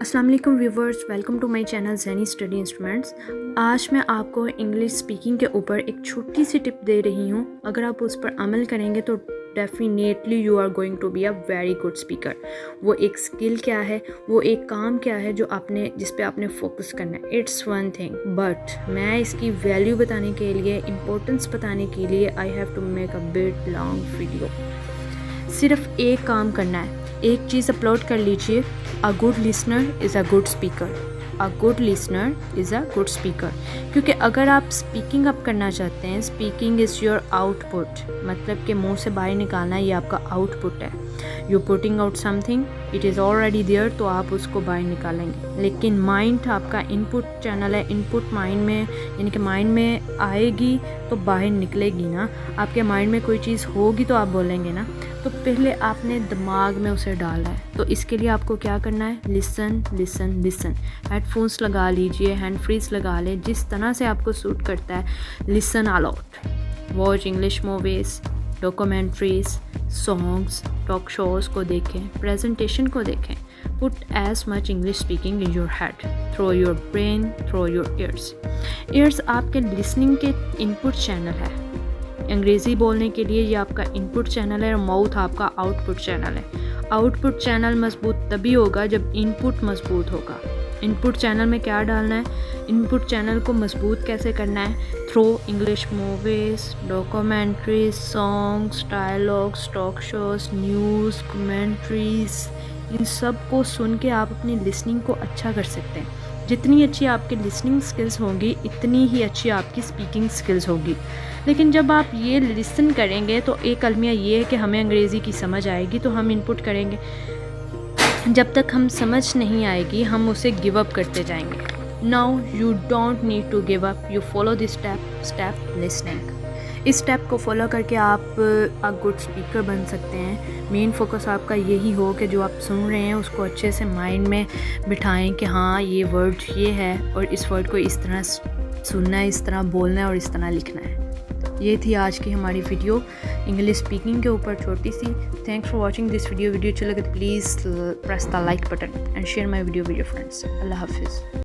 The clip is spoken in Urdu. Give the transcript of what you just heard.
السلام علیکم viewers, welcome to my channel Zaini study instruments. آج میں آپ کو انگلش اسپیکنگ کے اوپر ایک چھوٹی سی ٹپ دے رہی ہوں۔ اگر آپ اس پر عمل کریں گے تو definitely you are going to be a very good speaker. وہ ایک اسکل کیا ہے، وہ ایک کام کیا ہے جس پہ آپ نے فوکس کرنا ہے، اٹس ون تھنگ، بٹ میں اس کی ویلیو بتانے کے لیے، امپورٹنس بتانے کے لیے I have to make a bit long video. صرف ایک کام کرنا ہے، ایک چیز اپلوڈ کر لیجئے، a good listener is a good speaker, a good listener is a good speaker. کیونکہ اگر آپ اسپیکنگ اپ کرنا چاہتے ہیں، speaking is your out put, مطلب کہ منہ سے باہر نکالنا یہ آپ کا آؤٹ پٹ ہے۔ You putting out some thing, it is already there, تو آپ اس کو باہر نکالیں گے۔ لیکن مائنڈ آپ کا ان پٹ چینل ہے، ان پٹ مائنڈ میں یعنی کہ مائنڈ میں آئے گی تو باہر نکلے گی نا۔ آپ کے مائنڈ میں کوئی چیز ہوگی تو آپ بولیں گے نا، تو پہلے آپ نے دماغ میں اسے ڈالا ہے۔ تو اس کے لیے آپ کو کیا کرنا ہے، لسن لسن لسن۔ ہیڈ فونس لگا لیجئے، ہینڈ فریز لگا لیں، جس طرح سے آپ کو سوٹ کرتا ہے۔ Listen aloud, watch English movies, documentaries, songs, talk shows کو دیکھیں، پریزنٹیشن کو دیکھیں۔ Put as much English speaking in your head, through your brain, through your ears. Ears آپ کے لسننگ کے ان پٹ چینل ہے۔ انگریزی بولنے کے لیے یہ آپ کا ان پٹ چینل ہے، اور ماؤتھ آپ کا آؤٹ پٹ چینل ہے۔ آؤٹ پٹ چینل مضبوط تبھی ہوگا جب ان پٹ مضبوط ہوگا۔ ان پٹ چینل میں کیا ڈالنا ہے، ان پٹ چینل کو مضبوط کیسے کرنا ہے، through English movies, documentaries, songs, dialogues, talk shows, news, commentaries, ان سب کو سن کے آپ اپنی لسننگ کو اچھا کر سکتے ہیں۔ جتنی اچھی آپ کی لسننگ سکلز ہوں گی، اتنی ہی اچھی آپ کی اسپیکنگ سکلز ہوگی۔ لیکن جب آپ یہ لسن کریں گے تو ایک المیہ یہ ہے کہ ہمیں انگریزی کی سمجھ آئے گی تو ہم ان پٹ کریں گے، جب تک ہم سمجھ نہیں آئے گی ہم اسے گیو اپ کرتے جائیں گے۔ Now you don't need to give up, you follow this step listening. اس اسٹیپ کو فالو کر کے آپ گڈ اسپیکر بن سکتے ہیں۔ مین فوکس آپ کا یہی ہو کہ جو آپ سن رہے ہیں اس کو اچھے سے مائنڈ میں بٹھائیں کہ ہاں یہ ورڈ یہ ہے، اور اس ورڈ کو اس طرح سننا ہے، اس طرح بولنا ہے اور اس طرح لکھنا ہے۔ یہ تھی آج کی ہماری ویڈیو انگلش اسپیکنگ کے اوپر، چھوٹی سی۔ Thanks for watching this video اچھی لگے تو please press the like button and share my video with your friends. اللہ حافظ۔